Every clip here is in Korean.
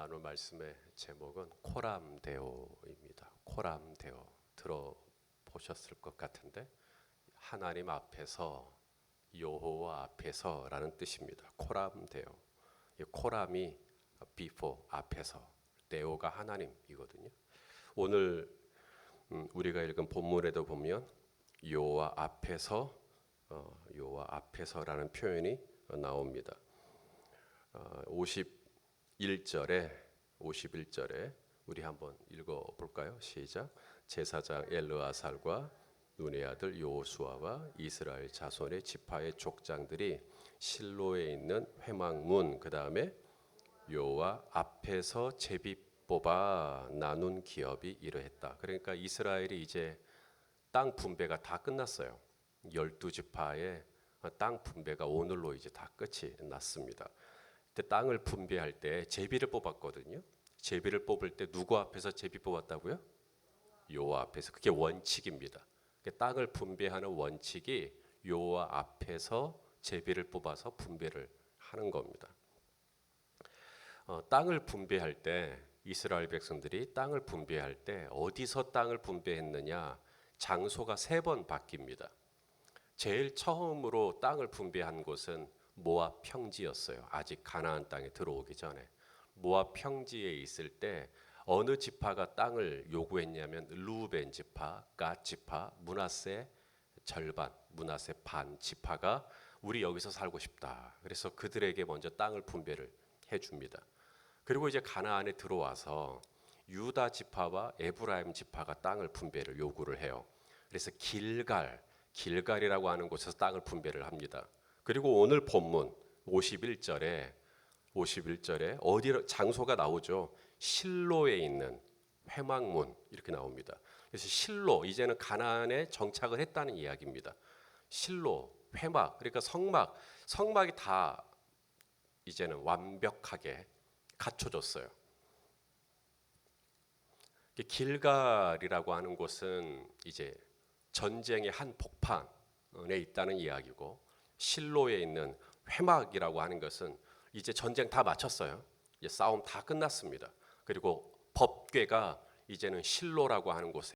나눌 말씀의 제목은 코람데오입니다. 코람데오 들어보셨을 것 같은데 하나님 앞에서, 여호와 앞에서라는 뜻입니다. 코람데오. 이 코람이 before, 앞에서, 데오가 하나님이거든요. 오늘 우리가 읽은 본문에도 보면 여호와 앞에서, 여호와 앞에서라는 표현이 나옵니다. 51절에 우리 한번 읽어볼까요? 시작. 제사장 엘르아살과 눈의 아들 여호수아와 이스라엘 자손의 지파의 족장들이 실로에 있는 회막문, 그 다음에 여호와 앞에서 제비 뽑아 나눈 기업이 이러했다. 그러니까 이스라엘이 이제 땅 분배가 다 끝났어요. 12지파의 땅 분배가 오늘로 이제 다 끝이 났습니다. 그때 땅을 분배할 때 제비를 뽑았거든요. 제비를 뽑을 때 누구 앞에서 제비 뽑았다고요? 여호와 앞에서. 그게 원칙입니다. 땅을 분배하는 원칙이 여호와 앞에서 제비를 뽑아서 분배를 하는 겁니다. 땅을 분배할 때 이스라엘 백성들이 땅을 분배할 때 어디서 땅을 분배했느냐? 장소가 3번 바뀝니다. 제일 처음으로 땅을 분배한 곳은 모압 평지였어요. 아직 가나안 땅에 들어오기 전에. 모압 평지에 있을 때 어느 지파가 땅을 요구했냐면 르우벤 지파, 갓 지파, 므낫세 절반, 므낫세 반 지파가 우리 여기서 살고 싶다. 그래서 그들에게 먼저 땅을 분배를 해줍니다. 그리고 이제 가나안에 들어와서 유다 지파와 에브라임 지파가 땅을 분배를 요구를 해요. 그래서 길갈이라고 하는 곳에서 땅을 분배를 합니다. 그리고 오늘 본문 51절에 어디 장소가 나오죠? 실로에 있는 회막문 이렇게 나옵니다. 그래서 실로, 이제는 가나안에 정착을 했다는 이야기입니다. 실로, 회막, 그러니까 성막이 다 이제는 완벽하게 갖춰졌어요. 길갈이라고 하는 곳은 이제 전쟁의 한 복판에 있다는 이야기고, 실로에 있는 회막이라고 하는 것은 이제 전쟁 다 마쳤어요. 이제 싸움 다 끝났습니다. 그리고 법궤가 이제는 실로라고 하는 곳에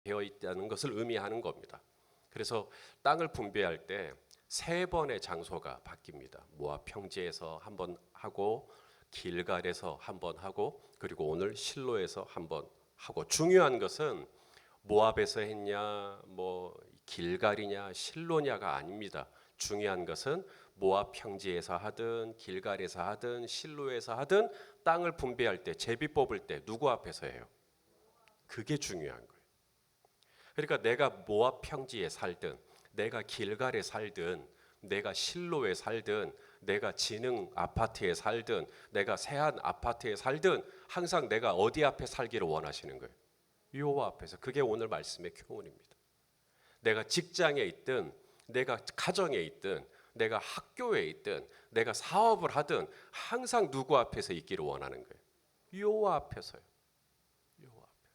되어 있다는 것을 의미하는 겁니다. 그래서 땅을 분배할 때 3번의 장소가 바뀝니다. 모압 평지에서 한번 하고, 길갈에서 한번 하고, 그리고 오늘 실로에서 한번 하고. 중요한 것은 모압에서 했냐, 길갈이냐, 실로냐가 아닙니다. 중요한 것은 모압 평지에서 하든 길갈에서 하든 실로에서 하든 땅을 분배할 때, 제비 뽑을 때 누구 앞에서 해요? 그게 중요한 거예요. 그러니까 내가 모압 평지에 살든, 내가 길갈에 살든, 내가 실로에 살든, 내가 진흥 아파트에 살든, 내가 세안 아파트에 살든 항상 내가 어디 앞에 살기를 원하시는 거예요? 여호와 앞에서. 그게 오늘 말씀의 교훈입니다. 내가 직장에 있든, 내가 가정에 있든, 내가 학교에 있든, 내가 사업을 하든 항상 누구 앞에서 있기를 원하는 거예요? 여호와 앞에서요. 여호와 앞에서.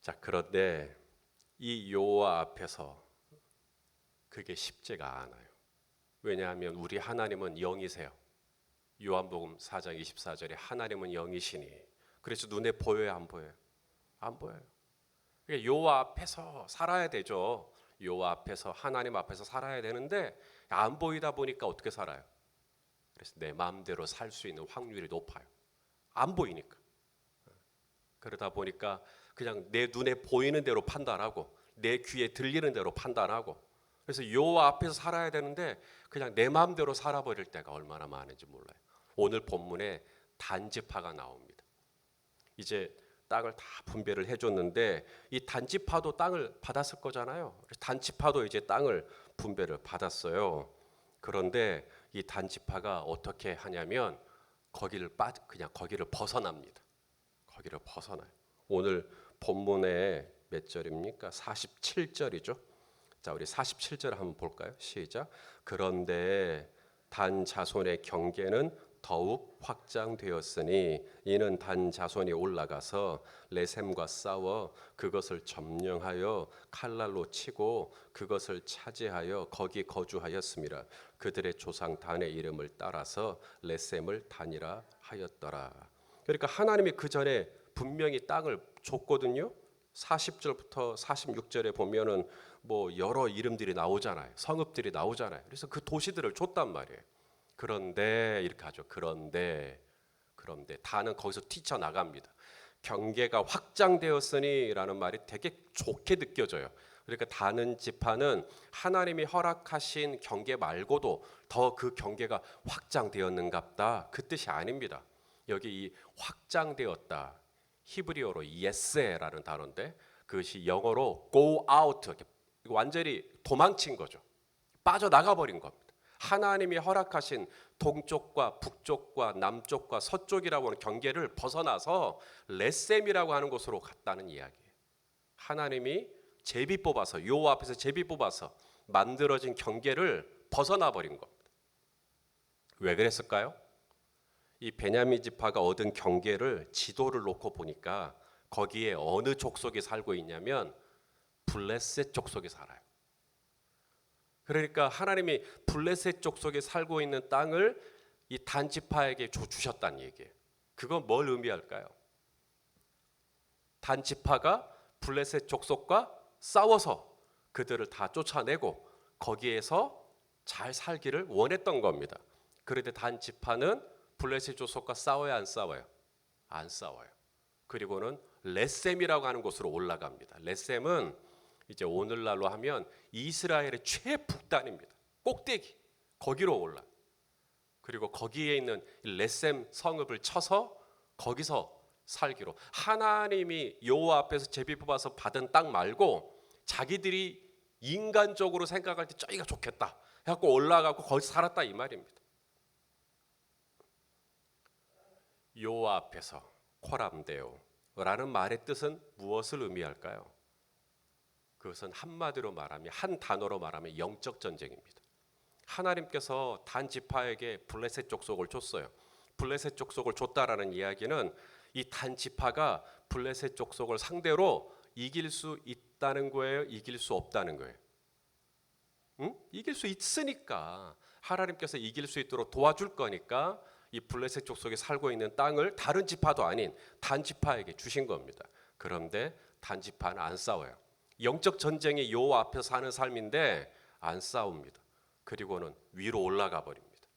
자, 그런데 이 여호와 앞에서 그게 쉽지가 않아요. 왜냐하면 우리 하나님은 영이세요. 요한복음 4장 24절에 하나님은 영이시니, 그래서 눈에 보여요, 안 보여요? 안 보여요. 그러니까 여호와 앞에서 살아야 되죠. 여호와 앞에서, 하나님 앞에서 살아야 되는데 안 보이다 보니까 어떻게 살아요? 그래서 내 마음대로 살 수 있는 확률이 높아요. 안 보이니까. 그러다 보니까 그냥 내 눈에 보이는 대로 판단하고, 내 귀에 들리는 대로 판단하고, 그래서 여호와 앞에서 살아야 되는데 그냥 내 마음대로 살아버릴 때가 얼마나 많은지 몰라요. 오늘 본문에 단지파가 나옵니다. 이제 땅을 다 분배를 해줬는데 이 단지파도 땅을 받았을 거잖아요. 단지파도 이제 땅을 분배를 받았어요. 그런데 이 단지파가 어떻게 하냐면 그냥 거기를 벗어납니다. 거기를 벗어나요. 오늘 본문에 몇 절입니까? 47절이죠. 자, 우리 47절 한번 볼까요? 시작. 그런데 단 자손의 경계는 더욱 확장되었으니 이는 단 자손이 올라가서 레셈과 싸워 그것을 점령하여 칼날로 치고 그것을 차지하여 거기 거주하였습니다. 그들의 조상 단의 이름을 따라서 레셈을 단이라 하였더라. 그러니까 하나님이 그 전에 분명히 땅을 줬거든요. 40절부터 46절에 보면은 뭐 여러 이름들이 나오잖아요. 성읍들이 나오잖아요. 그래서 그 도시들을 줬단 말이에요. 그런데 이렇게 하죠. 그런데 다는 거기서 뛰쳐나갑니다. 경계가 확장되었으니라는 말이 되게 좋게 느껴져요. 그러니까 다는 지파는 하나님이 허락하신 경계 말고도 더 그 경계가 확장되었는갑다. 그 뜻이 아닙니다. 여기 이 확장되었다. 히브리어로 예세라는 단어인데 그것이 영어로 go out, 완전히 도망친 거죠. 빠져나가 버린 겁니다. 하나님이 허락하신 동쪽과 북쪽과 남쪽과 서쪽이라고 하는 경계를 벗어나서 레셈이라고 하는 곳으로 갔다는 이야기예요. 하나님이 제비 뽑아서 여호와 앞에서 제비 뽑아서 만들어진 경계를 벗어나 버린 겁니다. 왜 그랬을까요? 이 베냐민 지파가 얻은 경계를 지도를 놓고 보니까 거기에 어느 족속이 살고 있냐면 블레셋 족속이 살아요. 그러니까 하나님이 블레셋 족속에 살고 있는 땅을 이 단 지파에게 주셨다는 얘기예요. 그건 뭘 의미할까요? 단 지파가 블레셋 족속과 싸워서 그들을 다 쫓아내고 거기에서 잘 살기를 원했던 겁니다. 그런데 단 지파는 블레셋 족속과 싸워야 안 싸워요? 안 싸워요. 그리고는 레셈이라고 하는 곳으로 올라갑니다. 레셈은 이제 오늘날로 하면 이스라엘의 최북단입니다. 꼭대기 거기로 올라. 그리고 거기에 있는 레셈 성읍을 쳐서 거기서 살기로. 하나님이 여호와 앞에서 제비 뽑아서 받은 땅 말고 자기들이 인간적으로 생각할 때 저기가 좋겠다 해갖고 올라가고 거기서 살았다 이 말입니다. 여호와 앞에서 코람데오라는 말의 뜻은 무엇을 의미할까요? 그것은 한마디로 말하면 한 단어로 말하면 영적 전쟁입니다. 하나님께서 단 지파에게 블레셋 족속을 줬어요. 블레셋 족속을 줬다라는 이야기는 이 단 지파가 블레셋 족속을 상대로 이길 수 있다는 거예요? 이길 수 없다는 거예요? 이길 수 있으니까 하나님께서 이길 수 있도록 도와줄 거니까 이 블레셋 족속에 살고 있는 땅을 다른 지파도 아닌 단 지파에게 주신 겁니다. 그런데 단 지파는 안 싸워요. 영적 전쟁이 여호와 앞에서 사는 삶인데 안 싸웁니다. 그리고는 위로 올라가 버립니다.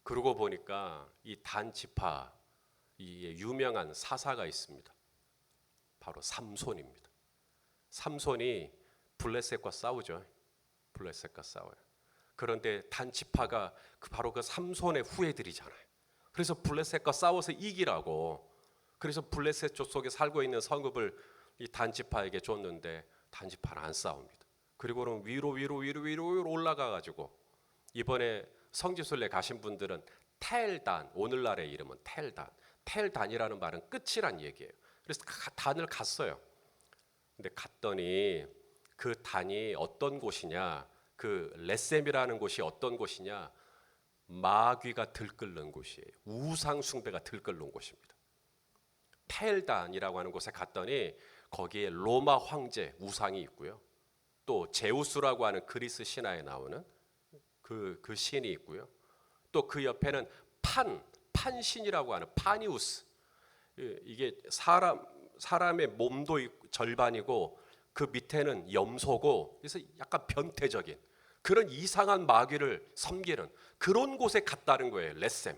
그러고 보니까 이 단 지파 이 유명한 사사가 있습니다. 바로 삼손입니다. 삼손이 블레셋과 싸우죠. 블레셋과 싸워요. 그런데 단 지파가 바로 그 삼손의 후예들이잖아요. 그래서 블레셋과 싸워서 이기라고. 그래서 블레셋 족속에 살고 있는 성읍을 이 단 지파에게 줬는데 단 지파는 안 싸웁니다. 그리고는 위로 올라가 가지고 이번에 성지순례 가신 분들은 텔단, 오늘날의 이름은 텔단. 텔단이라는 말은 끝이란 얘기예요. 그래서 단을 갔어요. 근데 갔더니 그 단이 어떤 곳이냐? 그 레셈이라는 곳이 어떤 곳이냐? 마귀가 들끓는 곳이에요. 우상 숭배가 들끓는 곳입니다. 텔단이라고 하는 곳에 갔더니 거기에 로마 황제 우상이 있고요. 또 제우스라고 하는 그리스 신화에 나오는 그 신이 있고요. 또 그 옆에는 판신이라고 하는 파니우스. 이게 사람의 몸도 절반이고 그 밑에는 염소고 그래서 약간 변태적인 그런 이상한 마귀를 섬기는 그런 곳에 갔다는 거예요. 레셈.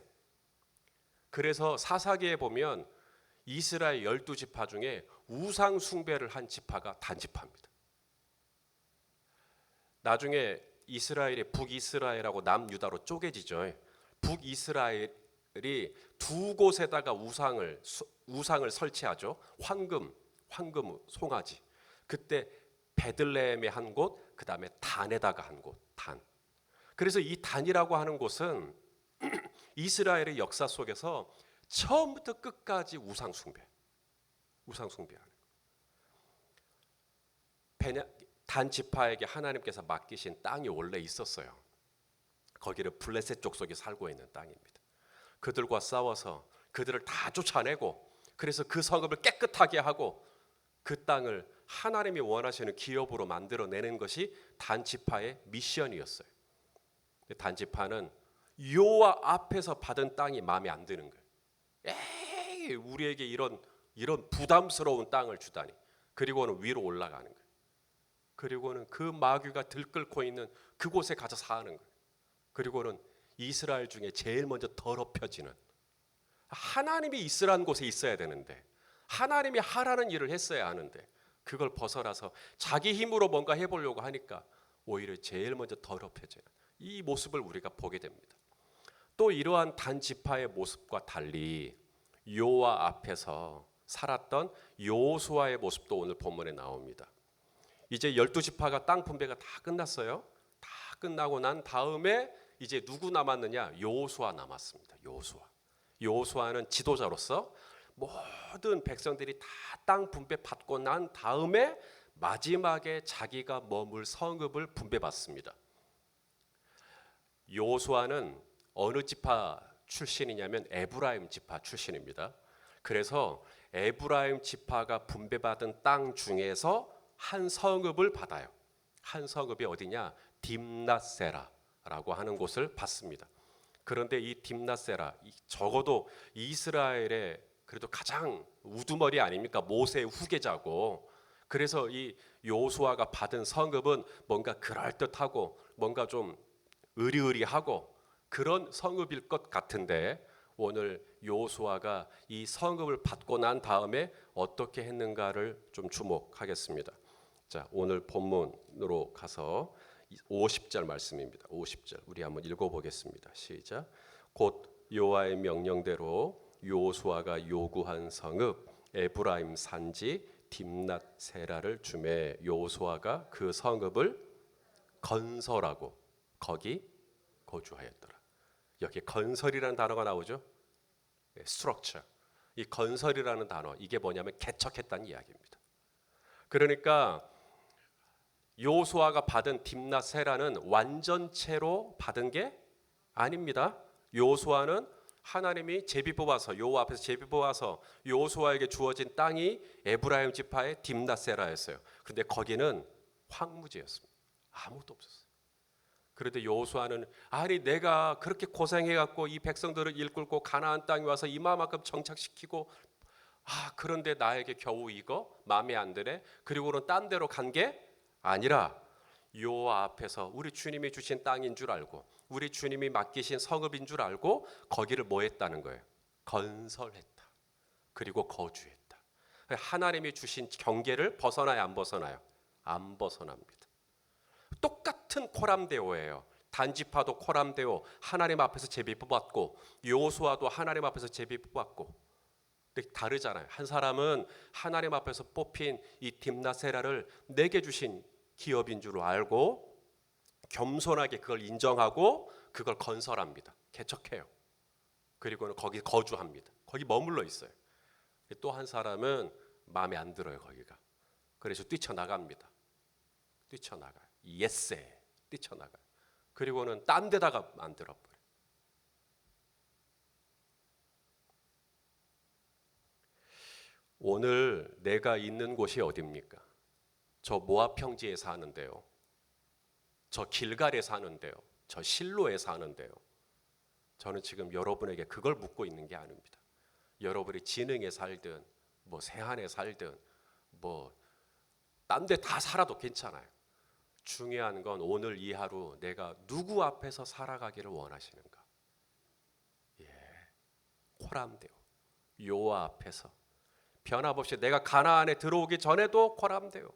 그래서 사사기에 보면 이스라엘 12지파 중에 우상 숭배를 한 지파가 단 지파입니다. 나중에 이스라엘이 북이스라엘하고 남유다로 쪼개지죠. 북이스라엘이 두 곳에다가 우상을 설치하죠. 황금 송아지. 그때 베들레헴의 한 곳, 그 다음에 단에다가 한 곳, 단. 그래서 이 단이라고 하는 곳은 이스라엘의 역사 속에서 처음부터 끝까지 우상 숭배하는. 단 지파에게 하나님께서 맡기신 땅이 원래 있었어요. 거기를 블레셋 족속이 살고 있는 땅입니다. 그들과 싸워서 그들을 다 쫓아내고, 그래서 그 성읍을 깨끗하게 하고 그 땅을 하나님이 원하시는 기업으로 만들어내는 것이 단지파의 미션이었어요. 단지파는 여호와 앞에서 받은 땅이 마음에 안 드는 거예요. 에이, 우리에게 이런 부담스러운 땅을 주다니. 그리고는 위로 올라가는 거예요. 그리고는 그 마귀가 들끓고 있는 그곳에 가서 사는 거예요. 그리고는 이스라엘 중에 제일 먼저 더럽혀지는, 하나님이 있으라는 곳에 있어야 되는데, 하나님이 하라는 일을 했어야 하는데, 그걸 벗어나서 자기 힘으로 뭔가 해보려고 하니까 오히려 제일 먼저 더럽혀지는 이 모습을 우리가 보게 됩니다. 또 이러한 단지파의 모습과 달리 여호와 앞에서 살았던 여호수아의 모습도 오늘 본문에 나옵니다. 이제 12지파가 땅 분배가 다 끝났어요. 다 끝나고 난 다음에 이제 누구 남았느냐? 여호수아 남았습니다. 여호수아는 지도자로서 모든 백성들이 다 땅 분배 받고 난 다음에 마지막에 자기가 머물 성읍을 분배받습니다. 여호수아는 어느 지파 출신이냐면 에브라임 지파 출신입니다. 그래서 에브라임 지파가 분배받은 땅 중에서 한 성읍을 받아요. 한 성읍이 어디냐? 딥낫세라라고 하는 곳을 받습니다. 그런데 이 딥낫세라, 적어도 이스라엘의 그래도 가장 우두머리 아닙니까? 모세의 후계자고. 그래서 이 여호수아가 받은 성읍은 뭔가 그럴듯하고 뭔가 좀 의리의리하고 그런 성읍일 것 같은데, 오늘 여호수아가 이 성읍을 받고 난 다음에 어떻게 했는가를 좀 주목하겠습니다. 자, 오늘 본문으로 가서 50절 말씀입니다. 50절 우리 한번 읽어보겠습니다. 시작. 곧 여호와의 명령대로 여호수아가 요구한 성읍 에브라임 산지 딥낫세라를 주매 여호수아가 그 성읍을 건설하고 거기 거주하였더라. 여기 건설이라는 단어가 나오죠. 스트럭처. 이 건설이라는 단어, 이게 뭐냐면 개척했다는 이야기입니다. 그러니까 여호수아가 받은 딥낫세라는 완전체로 받은 게 아닙니다. 여호수아는 하나님이 제비 뽑아서, 여호와 앞에서 제비 뽑아서 여호수아에게 주어진 땅이 에브라임 지파의 딥낫세라였어요. 그런데 거기는 황무지였습니다. 아무것도 없었어요. 그런데 여호수아는 아니 내가 그렇게 고생해갖고 이 백성들을 이끌고 가나안 땅에 와서 이마만큼 정착시키고, 그런데 나에게 겨우 이거 마음에 안 드네. 그리고는 딴 데로 간 게 아니라 여호와 앞에서 우리 주님이 주신 땅인 줄 알고, 우리 주님이 맡기신 성읍인 줄 알고 거기를 뭐 했다는 거예요? 건설했다. 그리고 거주했다. 하나님이 주신 경계를 벗어나요, 안 벗어나요? 안 벗어납니다. 똑같은 코람데오예요. 단지파도 코람데오, 하나님 앞에서 제비 뽑았고, 여호수아도 하나님 앞에서 제비 뽑았고. 근데 다르잖아요. 한 사람은 하나님 앞에서 뽑힌 이 딥낫세라를 내게 주신 기업인 줄 알고 겸손하게 그걸 인정하고 그걸 건설합니다. 개척해요. 그리고는 거기 거주합니다. 거기 머물러 있어요. 또 한 사람은 마음에 안 들어요, 거기가. 그래서 뛰쳐나갑니다. 뛰쳐나가요. 예세 뛰쳐나가요. 그리고는 딴 데다가 만들어버려요. 오늘 내가 있는 곳이 어디입니까? 저 모압 평지에 사는데요. 저 길갈에 사는데요. 저 실로에 사는데요. 저는 지금 여러분에게 그걸 묻고 있는 게 아닙니다. 여러분이 진흥에 살든 뭐 세안에 살든 뭐 딴 데 다 살아도 괜찮아요. 중요한 건 오늘 이 하루 내가 누구 앞에서 살아가기를 원하시는가? 코람데오, 여호와 앞에서 변함없이 내가 가나안에 들어오기 전에도 코람데오,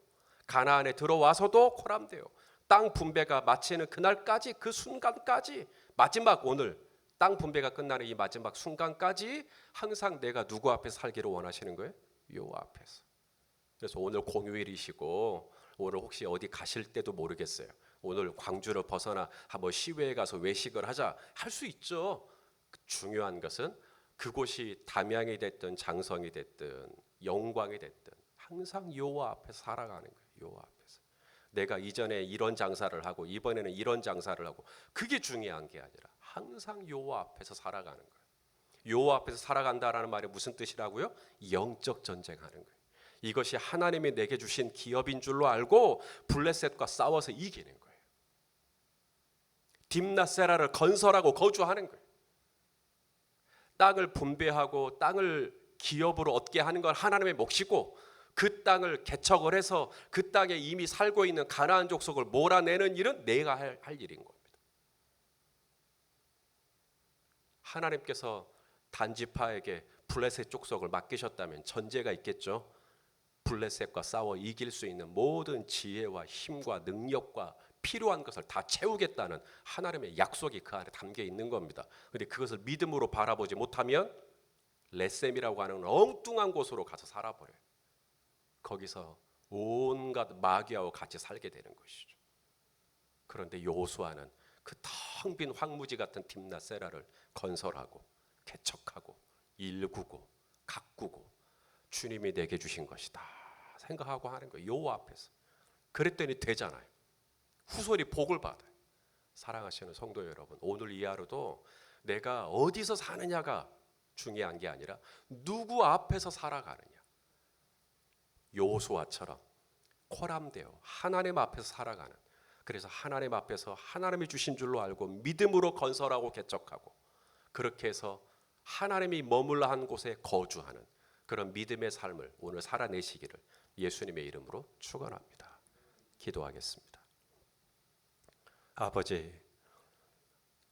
가나안에 들어와서도 코람데오, 땅 분배가 마치는 그날까지, 그 순간까지, 마지막 오늘 땅 분배가 끝나는 이 마지막 순간까지 항상 내가 누구 앞에서 살기를 원하시는 거예요? 여호와 앞에서. 그래서 오늘 공휴일이시고 오늘 혹시 어디 가실 때도 모르겠어요. 오늘 광주를 벗어나 한번 시외에 가서 외식을 하자 할 수 있죠. 중요한 것은 그곳이 담양이 됐든 장성이 됐든 영광이 됐든 항상 여호와 앞에서 살아가는 거예요. 여호와 앞에서. 내가 이전에 이런 장사를 하고 이번에는 이런 장사를 하고 그게 중요한 게 아니라 항상 여호와 앞에서 살아가는 거예요. 여호와 앞에서 살아간다라는 말이 무슨 뜻이라고요? 영적 전쟁하는 거예요. 이것이 하나님이 내게 주신 기업인 줄로 알고 블레셋과 싸워서 이기는 거예요. 딥나세라를 건설하고 거주하는 거예요. 땅을 분배하고 땅을 기업으로 얻게 하는 건 하나님의 몫이고, 그 땅을 개척을 해서 그 땅에 이미 살고 있는 가나안 족속을 몰아내는 일은 내가 할 일인 겁니다. 하나님께서 단지파에게 블레셋 족속을 맡기셨다면 전제가 있겠죠. 블레셋과 싸워 이길 수 있는 모든 지혜와 힘과 능력과 필요한 것을 다 채우겠다는 하나님의 약속이 그 안에 담겨 있는 겁니다. 그런데 그것을 믿음으로 바라보지 못하면 레셈이라고 하는 엉뚱한 곳으로 가서 살아버려요. 거기서 온갖 마귀와 같이 살게 되는 것이죠. 그런데 여호수아는 그 텅 빈 황무지 같은 딥나세라를 건설하고 개척하고 일구고 가꾸고 주님이 내게 주신 것이다 생각하고 하는 거예요. 여호와 앞에서. 그랬더니 되잖아요. 후손이 복을 받아요. 사랑하시는 성도 여러분, 오늘 이 하루도 내가 어디서 사느냐가 중요한 게 아니라 누구 앞에서 살아가느냐. 여호수아처럼 코람되어 하나님 앞에서 살아가는, 그래서 하나님 앞에서 하나님이 주신 줄로 알고 믿음으로 건설하고 개척하고, 그렇게 해서 하나님이 머물러 한 곳에 거주하는 그런 믿음의 삶을 오늘 살아내시기를 예수님의 이름으로 축원합니다. 기도하겠습니다. 아버지,